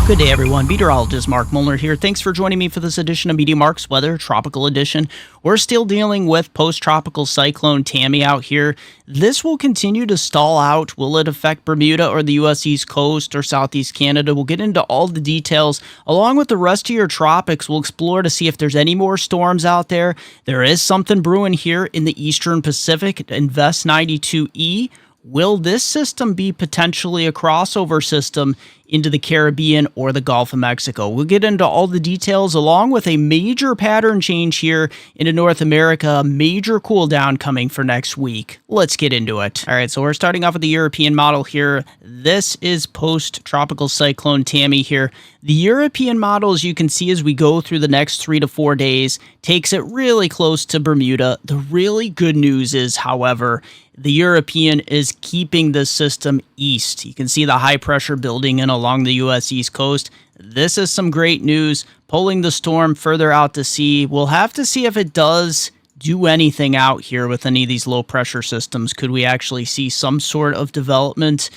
Good day, everyone. Meteorologist Mark Mueller here. Thanks for joining me for this edition of MeteoMark's Weather Tropical Edition. We're still dealing with Post-Tropical Cyclone Tammy out here. This will continue to stall out. Will it affect Bermuda or the U.S. East Coast or Southeast Canada? We'll get into all the details. Along with the rest of your tropics, we'll explore to see if there's any more storms out there. There is something brewing here in the Eastern Pacific. Invest 92E. Will this system be potentially a crossover system into the Caribbean or the Gulf of Mexico? We'll get into all the details along with a major pattern change here into North America, a major cool down coming for next week. Let's get into it. All right, so we're starting off with the European model here. This is Post-Tropical Cyclone Tammy here. The European model, as you can see as we go through the next 3 to 4 days, takes it really close to Bermuda. The really good news is, however, the European is keeping the system east. You can see the high pressure building in along the U.S. East Coast. This is some great news, pulling the storm further out to sea. We'll have to see if it does do anything out here with any of these low pressure systems. Could we actually see some sort of development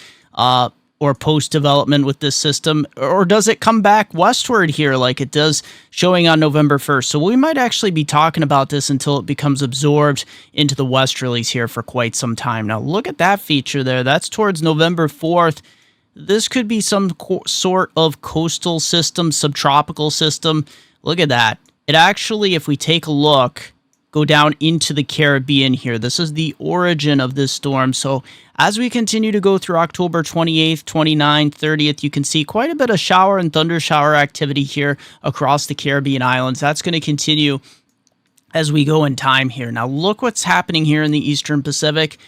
or post-development with this system? Or does it come back westward here like it does showing on November 1st? So we might actually be talking about this until it becomes absorbed into the westerlies here for quite some time. Now look at that feature there. That's towards November 4th. This could be some sort of coastal system, subtropical system. Look at that. It actually, if we take a look, go down into the Caribbean here. This is the origin of this storm. So as we continue to go through October 28th, 29th, 30th, you can see quite a bit of shower and thunder shower activity here across the Caribbean islands. That's going to continue as we go in time here. Now look what's happening here in the Eastern Pacific.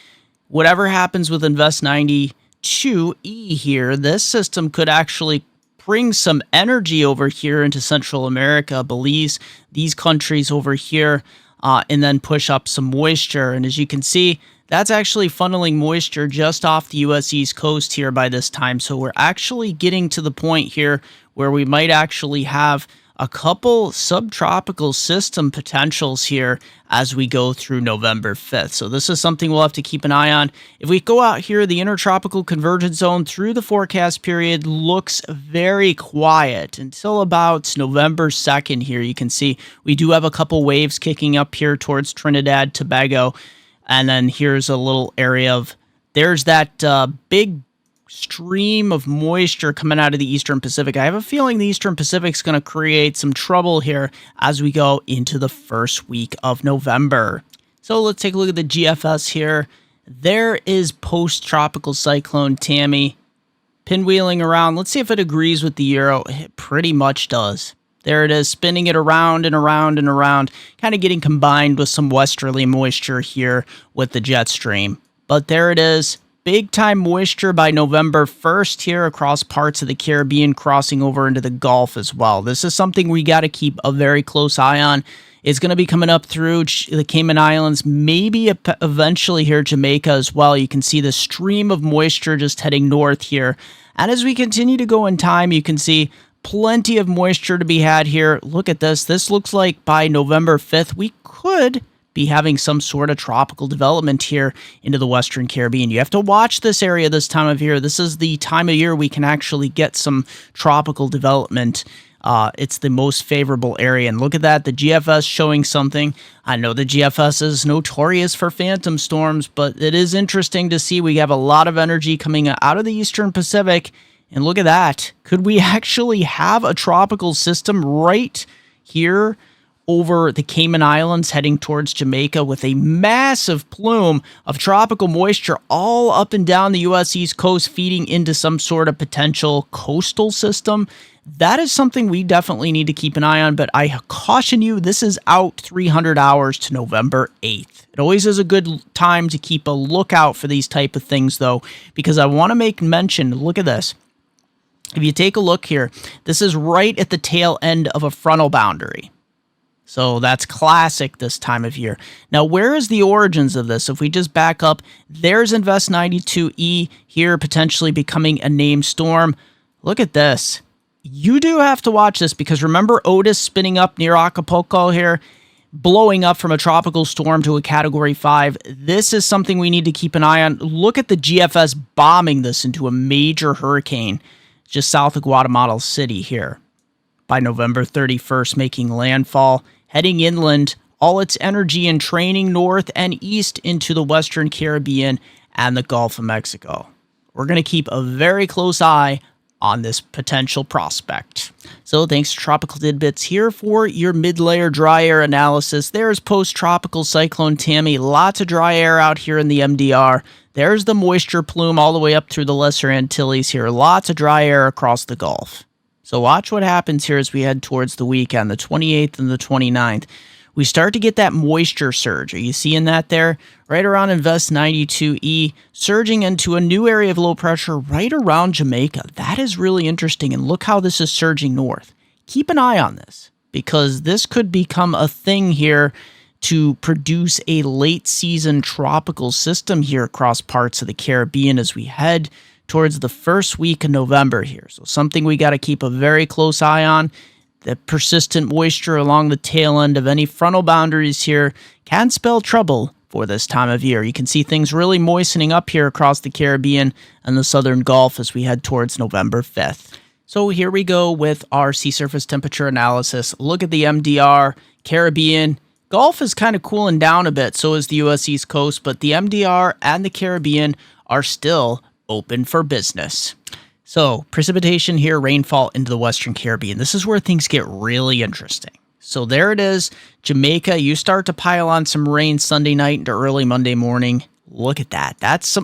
Whatever happens with Invest 92E here, this system could actually bring some energy over here into Central America, Belize, these countries over here, and then push up some moisture. And as you can see, that's actually funneling moisture just off the U.S. East Coast here by this time. So we're actually getting to the point here where we might actually have a couple subtropical system potentials here as we go through November 5th. So this is something we'll have to keep an eye on. If we go out here, the intertropical convergence zone through the forecast period looks very quiet until about November 2nd here. You can see we do have a couple waves kicking up here towards Trinidad, Tobago. And then here's a little area of, there's that big stream of moisture coming out of the Eastern Pacific. I have a feeling the Eastern Pacific's going to create some trouble here as we go into the first week of November. So let's take a look at the GFS here. There is Post-Tropical Cyclone Tammy pinwheeling around. Let's see if it agrees with the Euro. It pretty much does. There it is, spinning it around and around and around, kind of getting combined with some westerly moisture here with the jet stream. But there it is. Big time moisture by November 1st here across parts of the Caribbean, crossing over into the Gulf as well. This is something we got to keep a very close eye on. It's going to be coming up through the Cayman Islands, maybe eventually here Jamaica as well. You can see the stream of moisture just heading north here. And as we continue to go in time, you can see plenty of moisture to be had here. Look at this. This looks like by November 5th, we could be having some sort of tropical development here into the Western Caribbean. You have to watch this area this time of year. This is the time of year we can actually get some tropical development. It's the most favorable area. And look at that, the GFS showing something. I know the GFS is notorious for phantom storms, but it is interesting to see we have a lot of energy coming out of the Eastern Pacific. And look at that. Could we actually have a tropical system right here over the Cayman Islands heading towards Jamaica with a massive plume of tropical moisture all up and down the U.S. East Coast feeding into some sort of potential coastal system? That is something we definitely need to keep an eye on, but I caution you, this is out 300 hours to November 8th. It always is a good time to keep a lookout for these type of things, though, because I want to make mention, look at this. If you take a look here, this is right at the tail end of a frontal boundary. So that's classic this time of year. Now, where is the origins of this? If we just back up, there's Invest 92E here potentially becoming a named storm. Look at this. You do have to watch this because remember Otis spinning up near Acapulco here, blowing up from a tropical storm to a Category 5. This is something we need to keep an eye on. Look at the GFS bombing this into a major hurricane. just south of Guatemala City here. By November 31st, making landfall, heading inland, all its energy and training north and east into the Western Caribbean and the Gulf of Mexico. We're going to keep a very close eye on this potential prospect. So thanks to Tropical Tidbits here for your mid-layer dry air analysis. There's Post-Tropical Cyclone Tammy. Lots of dry air out here in the MDR. There's the moisture plume all the way up through the Lesser Antilles here. Lots of dry air across the Gulf. So watch what happens here as we head towards the weekend, the 28th and the 29th. We start to get that moisture surge. Are you seeing that there? Right around Invest 92E, surging into a new area of low pressure right around Jamaica. That is really interesting, and look how this is surging north. Keep an eye on this, because this could become a thing here to produce a late season tropical system here across parts of the Caribbean as we head towards the first week of November here. So something we got to keep a very close eye on. The persistent moisture along the tail end of any frontal boundaries here can spell trouble for this time of year. You can see things really moistening up here across the Caribbean and the southern Gulf as we head towards November 5th. So here we go with our sea surface temperature analysis. Look at the MDR, Caribbean. Gulf is kind of cooling down a bit, so is the U.S. East Coast, but the MDR and the Caribbean are still open for business. So precipitation here, rainfall into the Western Caribbean. This is where things get really interesting. So there it is, Jamaica. You start to pile on some rain Sunday night into early Monday morning. Look at that. That's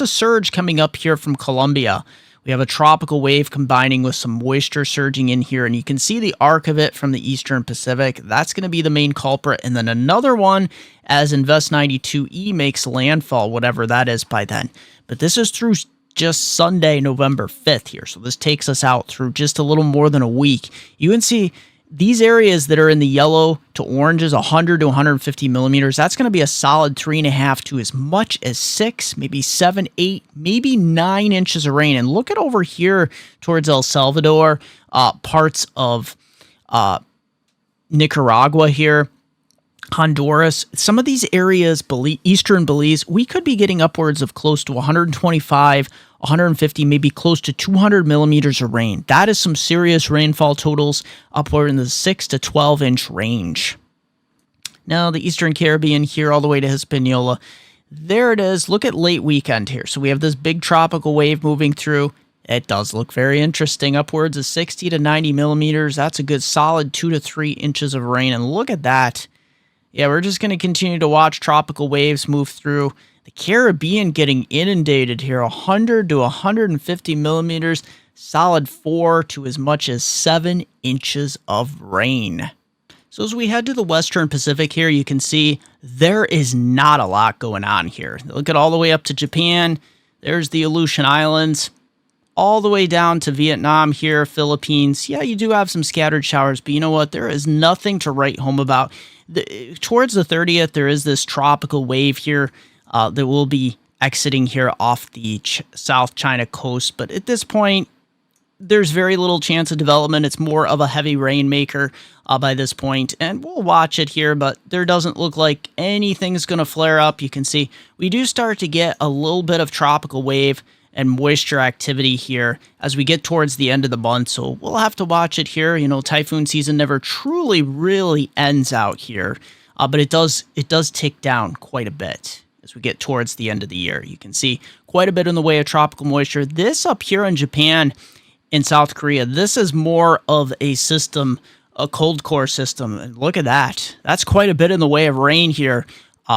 a surge coming up here from Colombia. We have a tropical wave combining with some moisture surging in here, and you can see the arc of it from the Eastern Pacific. That's going to be the main culprit. And then another one as Invest 92E makes landfall, whatever that is by then. But this is through just Sunday, November 5th here. So this takes us out through just a little more than a week. You can see these areas that are in the yellow to oranges, 100 to 150 millimeters, that's going to be a solid 3.5 to as much as 6, maybe 7, 8, maybe 9 inches of rain. And look at over here towards El Salvador, parts of Nicaragua here, Honduras, some of these areas, eastern Belize, we could be getting upwards of close to 125, 150, maybe close to 200 millimeters of rain. That is some serious rainfall totals, upward in the 6 to 12 inch range. Now, the Eastern Caribbean here all the way to Hispaniola. There it is. Look at late weekend here. So we have this big tropical wave moving through. It does look very interesting, upwards of 60 to 90 millimeters. That's a good solid 2 to 3 inches of rain. And look at that. Yeah, we're just going to continue to watch tropical waves move through. The Caribbean getting inundated here, 100 to 150 millimeters, solid 4 to as much as 7 inches of rain. So as we head to the Western Pacific here, you can see there is not a lot going on here. Look at all the way up to Japan. There's the Aleutian Islands. All the way down to Vietnam here, Philippines. Yeah, you do have some scattered showers, but you know what? There is nothing to write home about. Towards the 30th, there is this tropical wave here that will be exiting here off the South China coast. But at this point, there's very little chance of development. It's more of a heavy rainmaker by this point, and we'll watch it here, but there doesn't look like anything's going to flare up. You can see we do start to get a little bit of tropical wave and moisture activity here as we get towards the end of the month. So we'll have to watch it here. You know, typhoon season never truly really ends out here, but it does tick down quite a bit as we get towards the end of the year. You can see quite a bit in the way of tropical moisture. This up here in Japan, in South Korea, this is more of a system, a cold core system. And look at that. That's quite a bit in the way of rain here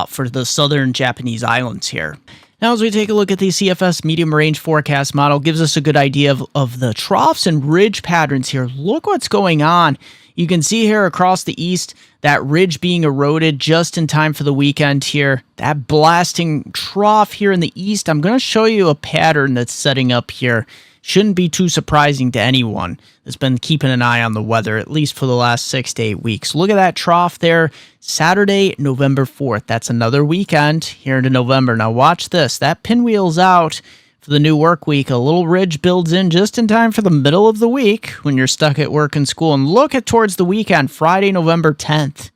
for the southern Japanese islands here. Now, as we take a look at the CFS medium range forecast model, gives us a good idea of the troughs and ridge patterns here. Look what's going on. You can see here across the east, that ridge being eroded just in time for the weekend here. That blasting trough here in the east. I'm going to show you a pattern that's setting up here. Shouldn't be too surprising to anyone that's been keeping an eye on the weather, at least for the last 6 to 8 weeks. Look at that trough there, Saturday, November 4th. That's another weekend here into November. Now watch this. That pinwheel's out for the new work week. A little ridge builds in just in time for the middle of the week when you're stuck at work and school. And look at towards the weekend, Friday, November 10th.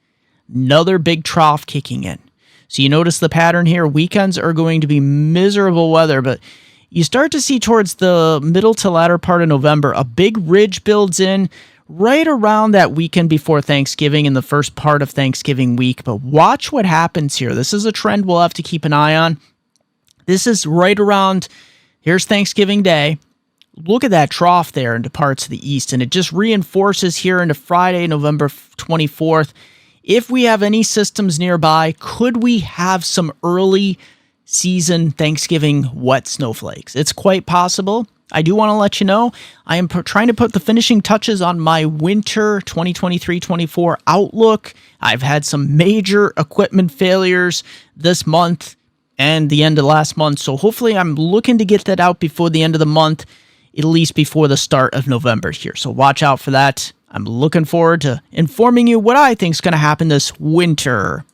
Another big trough kicking in. So you notice the pattern here. Weekends are going to be miserable weather, but you start to see towards the middle to latter part of November, a big ridge builds in right around that weekend before Thanksgiving and the first part of Thanksgiving week. But watch what happens here. This is a trend we'll have to keep an eye on. This is right around, here's Thanksgiving Day. Look at that trough there into parts of the east, and it just reinforces here into Friday, November 24th. If we have any systems nearby, could we have some early season Thanksgiving wet snowflakes? It's quite possible. I do want to let you know, I am trying to put the finishing touches on my winter 2023-24 outlook. I've had some major equipment failures this month and the end of last month, so hopefully I'm looking to get that out before the end of the month, at least before the start of November here. So watch out for that. I'm looking forward to informing you what I think is going to happen this winter.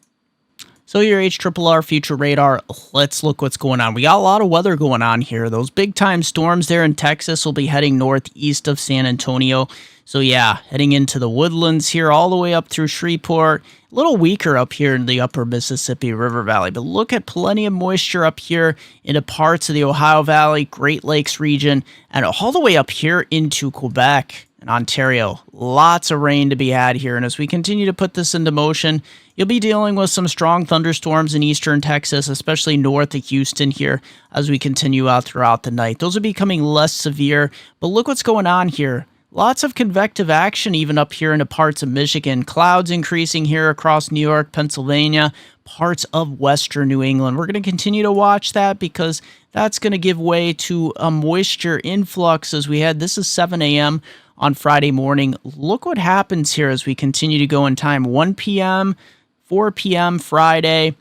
So your HRRR future radar, let's look what's going on. We got a lot of weather going on here. Those big time storms there in Texas will be heading northeast of San Antonio. So yeah, heading into the woodlands here all the way up through Shreveport. A little weaker up here in the upper Mississippi River Valley. But look at plenty of moisture up here into parts of the Ohio Valley, Great Lakes region, and all the way up here into Quebec and Ontario. Lots of rain to be had here. And as we continue to put this into motion, you'll be dealing with some strong thunderstorms in eastern Texas, especially north of Houston here as we continue out throughout the night. Those are becoming less severe, but look what's going on here. Lots of convective action even up here into parts of Michigan. Clouds increasing here across New York, Pennsylvania, parts of western New England. We're going to continue to watch that because that's going to give way to a moisture influx as we head. This is 7 a.m. on Friday morning. Look what happens here as we continue to go in time. 1 p.m., 4 p.m. Friday.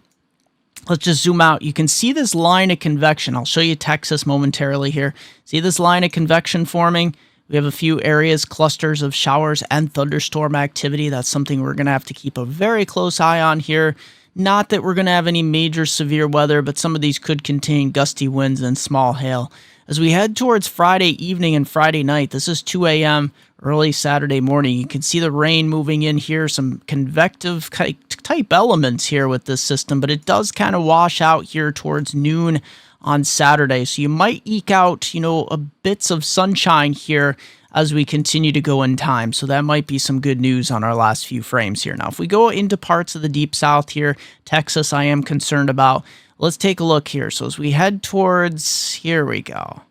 Let's just zoom out. You can see this line of convection. I'll show you Texas momentarily here. See this line of convection forming? We have a few areas, clusters of showers and thunderstorm activity. That's something we're going to have to keep a very close eye on here. Not that we're going to have any major severe weather, but some of these could contain gusty winds and small hail. As we head towards Friday evening and Friday night, this is 2 a.m., early Saturday morning. You can see the rain moving in here, some convective type elements here with this system, but it does kind of wash out here towards noon on Saturday. So you might eke out, a bits of sunshine here as we continue to go in time. So that might be some good news on our last few frames here. Now, if we go into parts of the deep south here, Texas, I am concerned about. Let's take a look here. So as we head towards, here we go.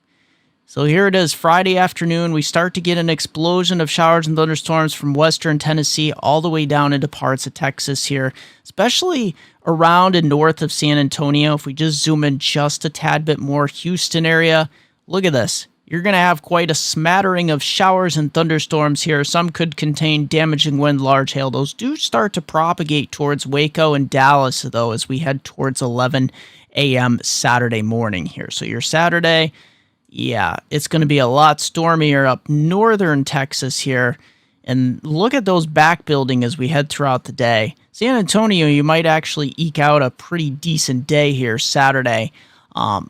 So here it is, Friday afternoon. We start to get an explosion of showers and thunderstorms from western Tennessee all the way down into parts of Texas here, especially around and north of San Antonio. If we just zoom in just a tad bit more, Houston area, look at this. You're going to have quite a smattering of showers and thunderstorms here. Some could contain damaging wind, large hail. Those do start to propagate towards Waco and Dallas, though, as we head towards 11 a.m. Saturday morning here. So your Saturday, yeah, it's going to be a lot stormier up northern Texas here. And look at those back building as we head throughout the day. San Antonio, you might actually eke out a pretty decent day here Saturday.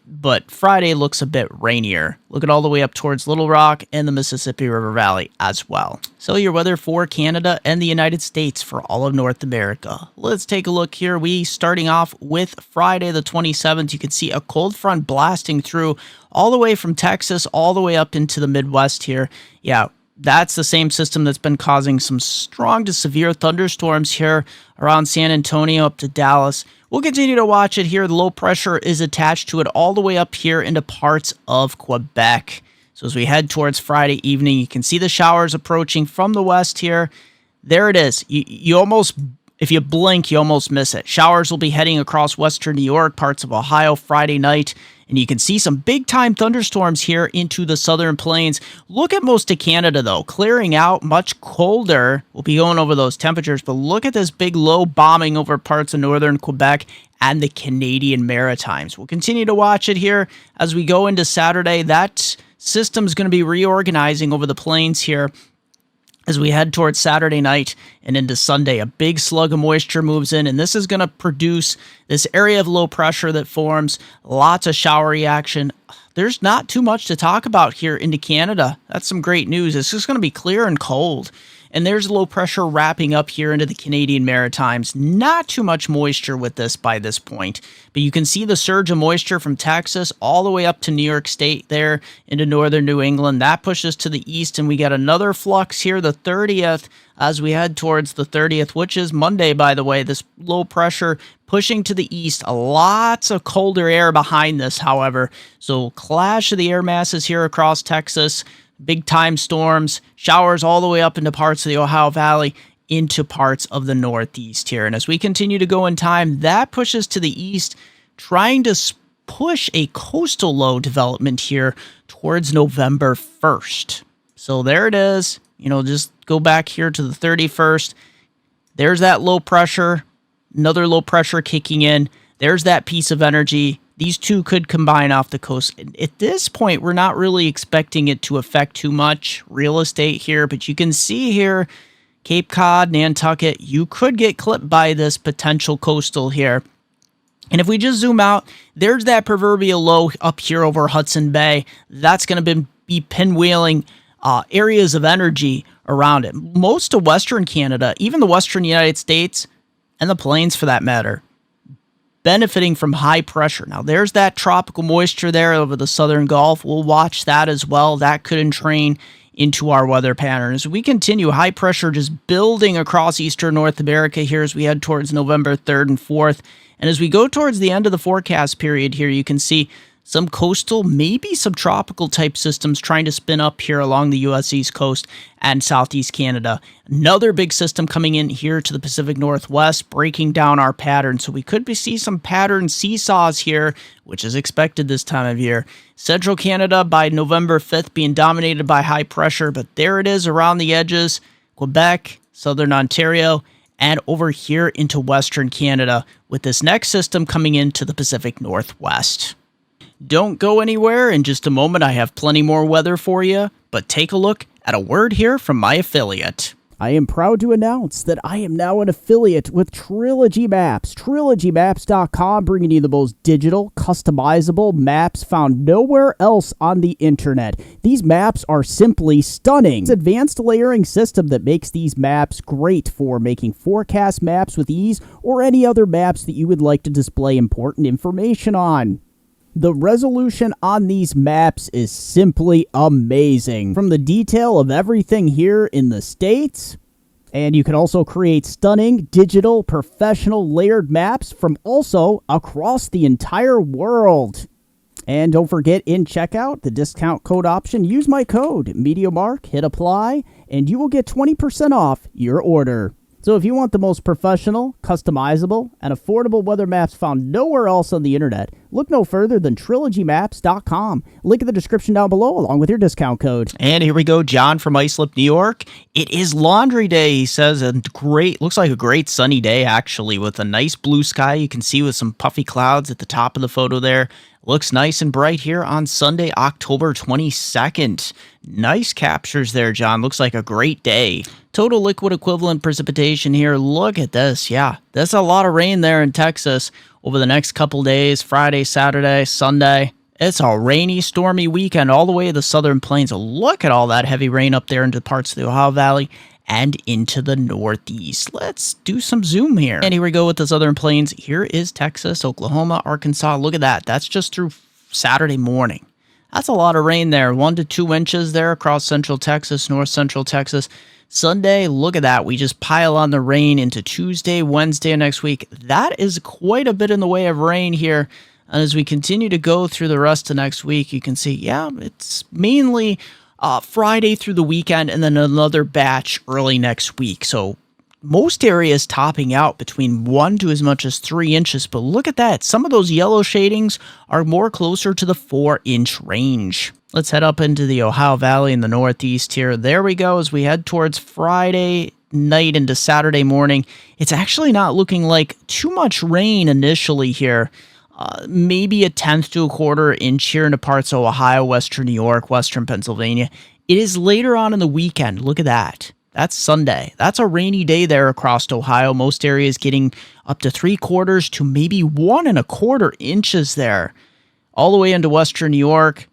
But Friday looks a bit rainier. Look at all the way up towards Little Rock and the Mississippi River Valley as well. So your weather for Canada and the United States for all of North America. Let's take a look here. We starting off with Friday the 27th. You can see a cold front blasting through all the way from Texas all the way up into the Midwest here. Yeah, that's the same system that's been causing some strong to severe thunderstorms here around San Antonio up to Dallas. We'll continue to watch it here. The low pressure is attached to it all the way up here into parts of Quebec. So as we head towards Friday evening, you can see the showers approaching from the west here. There it is. You almost, if you blink, you almost miss it. Showers will be heading across western New York, parts of Ohio Friday night. And you can see some big-time thunderstorms here into the southern plains. Look at most of Canada, though. Clearing out, much colder. We'll be going over those temperatures. But look at this big low bombing over parts of northern Quebec and the Canadian Maritimes. We'll continue to watch it here as we go into Saturday. That system's going to be reorganizing over the plains here. As we head towards Saturday night and into Sunday, a big slug of moisture moves in, and this is going to produce this area of low pressure that forms lots of showery action. there's not too much to talk about here into Canada. That's some great news. It's just going to be clear and cold. And there's low pressure wrapping up here into the Canadian Maritimes. Not too much moisture with this by this point. But you can see the surge of moisture from Texas all the way up to New York State there into northern New England. That pushes to the east, and we got another flux here the 30th as we head towards the 30th, which is Monday, by the way. This low pressure pushing to the east. Lots of colder air behind this, however. So clash of the air masses here across Texas. Big time storms, showers all the way up into parts of the Ohio Valley, into parts of the Northeast here. And as we continue to go in time, that pushes to the east, trying to push a coastal low development here towards November 1st. So there it is. Just go back here to the 31st. There's that low pressure, another low pressure kicking in. There's that piece of energy. These two could combine off the coast. At this point, we're not really expecting it to affect too much real estate here, but you can see here, Cape Cod, Nantucket, you could get clipped by this potential coastal here. And if we just zoom out, there's that proverbial low up here over Hudson Bay. That's going to be pinwheeling areas of energy around it. Most of Western Canada, even the Western United States, and the plains for that matter, benefiting from high pressure. Now, there's that tropical moisture there over the southern Gulf. We'll watch that as well. That could entrain into our weather pattern. As we continue, high pressure just building across eastern North America here as we head towards November 3rd and 4th. And as we go towards the end of the forecast period here, you can see some coastal, maybe subtropical type systems trying to spin up here along the U.S. East Coast and Southeast Canada. Another big system coming in here to the Pacific Northwest, breaking down our pattern. So we could see some pattern seesaws here, which is expected this time of year. Central Canada by November 5th being dominated by high pressure, but there it is around the edges. Quebec, Southern Ontario, and over here into Western Canada with this next system coming into the Pacific Northwest. Don't go anywhere. In just a moment, I have plenty more weather for you, but take a look at a word here from my affiliate. I am proud to announce that I am now an affiliate with Trilogy Maps. TrilogyMaps.com, bringing you the most digital, customizable maps found nowhere else on the internet. These maps are simply stunning. It's an advanced layering system that makes these maps great for making forecast maps with ease or any other maps that you would like to display important information on. The resolution on these maps is simply amazing. From the detail of everything here in the States, and you can also create stunning, digital, professional layered maps from also across the entire world. And don't forget, in checkout, the discount code option, use my code, MeteoMark, hit apply, and you will get 20% off your order. So if you want the most professional, customizable, and affordable weather maps found nowhere else on the internet, look no further than TrilogyMaps.com. Link in the description down below along with your discount code. And here we go, John from Islip, New York. It is laundry day, he says, and looks like a great sunny day actually with a nice blue sky. You can see with some puffy clouds at the top of the photo there. Looks nice and bright here on Sunday, October 22nd. Nice captures there, John. Looks like a great day. Total liquid equivalent precipitation here. Look at this. Yeah, there's a lot of rain there in Texas over the next couple days, Friday, Saturday, Sunday. It's a rainy, stormy weekend all the way to the southern plains. Look at all that heavy rain up there into parts of the Ohio Valley and into the Northeast. Let's do some zoom here. And here we go with the southern plains. Here is Texas, Oklahoma, Arkansas. Look at that. That's just through Saturday morning. That's a lot of rain there. 1 to 2 inches there across central Texas, north central Texas. Sunday, look at that. We just pile on the rain into Tuesday, Wednesday next week. That is quite a bit in the way of rain here. And as we continue to go through the rest of next week, you can see, yeah, it's mainly Friday through the weekend and then another batch early next week. So most areas topping out between 1 to as much as 3 inches. But look at that. Some of those yellow shadings are more closer to the 4-inch range. Let's head up into the Ohio Valley in the Northeast here. There we go as we head towards Friday night into Saturday morning. It's actually not looking like too much rain initially here. Maybe a 1/10 to a 1/4 inch here into parts of Ohio, western New York, western Pennsylvania. It is later on in the weekend. Look at that. That's Sunday. That's a rainy day there across Ohio. Most areas getting up to 3/4 to maybe 1 1/4 inches there. all the way into western New York,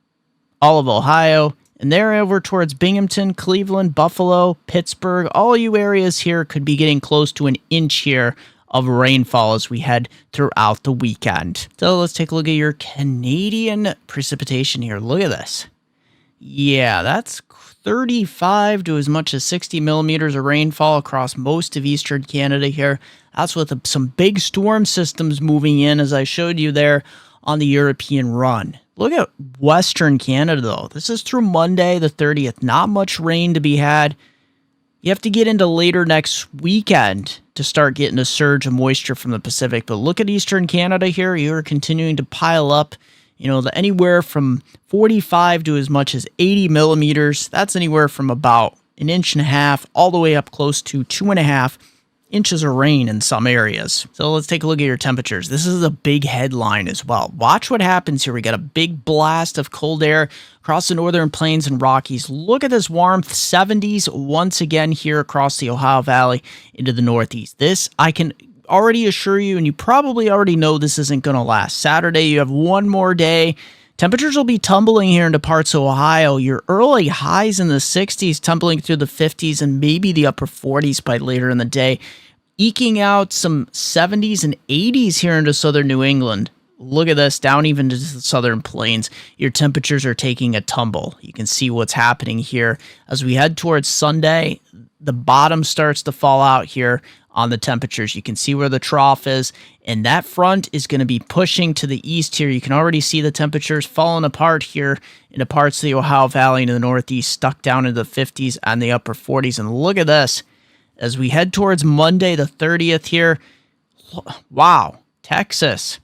all of Ohio, and there over towards Binghamton, Cleveland, Buffalo, Pittsburgh. All you areas here could be getting close to an inch here of rainfall as we head throughout the weekend. So let's take a look at your Canadian precipitation here. Look at this. Yeah, that's 35 to as much as 60 millimeters of rainfall across most of eastern Canada here. That's with some big storm systems moving in, as I showed you there on the European run. Look at western Canada, though. This is through Monday, the 30th. Not much rain to be had. You have to get into later next weekend to start getting a surge of moisture from the Pacific. But look at eastern Canada here. You're continuing to pile up, anywhere from 45 to as much as 80 millimeters. That's anywhere from about 1.5 inches all the way up close to 2.5 inches of rain in some areas. So let's take a look at your temperatures. This is a big headline as well. Watch what happens here. We got a big blast of cold air across the northern plains and Rockies. Look at this warmth, 70s once again here across the Ohio Valley into the Northeast. This I can already assure you, and you probably already know this isn't going to last. Saturday, you have one more day. Temperatures will be tumbling here into parts of Ohio. Your early highs in the 60s, tumbling through the 50s and maybe the upper 40s by later in the day, eking out some 70s and 80s here into southern New England. Look at this, down even to the southern plains. Your temperatures are taking a tumble. You can see what's happening here. As we head towards Sunday, the bottom starts to fall out here on the temperatures. You can see where the trough is, and that front is going to be pushing to the east here. You can already see the temperatures falling apart here into parts of the Ohio Valley and the Northeast, stuck down into the 50s and the upper 40s. And look at this. As we head towards Monday, the 30th here, wow, Texas.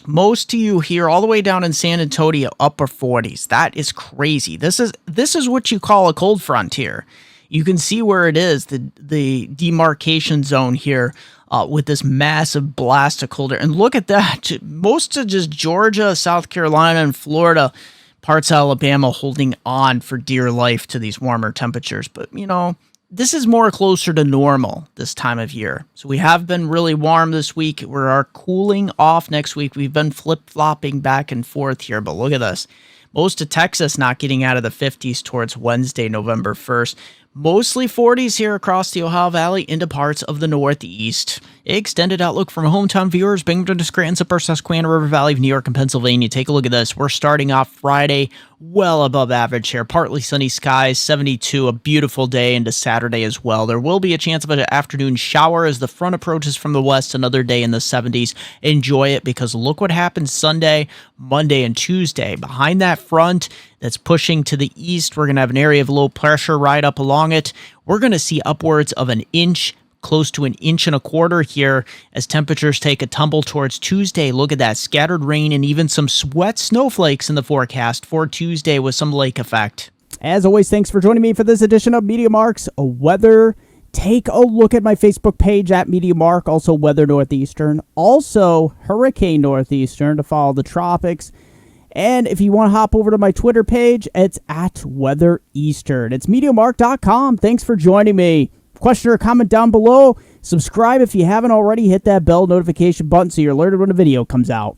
Most of you here, all the way down in San Antonio, upper 40s. That is crazy. This is what you call a cold front here. You can see where it is, the demarcation zone here with this massive blast of cold air. And look at that. Most of just Georgia, South Carolina, and Florida, parts of Alabama holding on for dear life to these warmer temperatures. But, this is more closer to normal this time of year. So we have been really warm this week. We are cooling off next week. We've been flip-flopping back and forth here, but look at this. Most of Texas not getting out of the 50s towards Wednesday, November 1st. Mostly 40s here across the Ohio Valley into parts of the Northeast. Extended outlook from hometown viewers, Binghamton to Scranton, upper Susquehanna River Valley of New York and Pennsylvania. Take a look at this. We're starting off Friday well above average here. Partly sunny skies, 72, a beautiful day into Saturday as well. There will be a chance of an afternoon shower as the front approaches from the west, another day in the 70s. Enjoy it, because look what happens Sunday, Monday, and Tuesday. Behind that front that's pushing to the east, we're going to have an area of low pressure right up along it. We're going to see upwards of an inch, close to 1.25 inches here as temperatures take a tumble towards Tuesday. Look at that, scattered rain and even some wet snowflakes in the forecast for Tuesday with some lake effect. As always, thanks for joining me for this edition of MeteoMark's Weather. Take a look at my Facebook page at MeteoMark, also Weather Northeastern, also Hurricane Northeastern to follow the tropics. And if you want to hop over to my Twitter page, it's at Weather Eastern. It's MeteoMark.com. Thanks for joining me. Question or comment down below. Subscribe if you haven't already. Hit that bell notification button so you're alerted when a video comes out.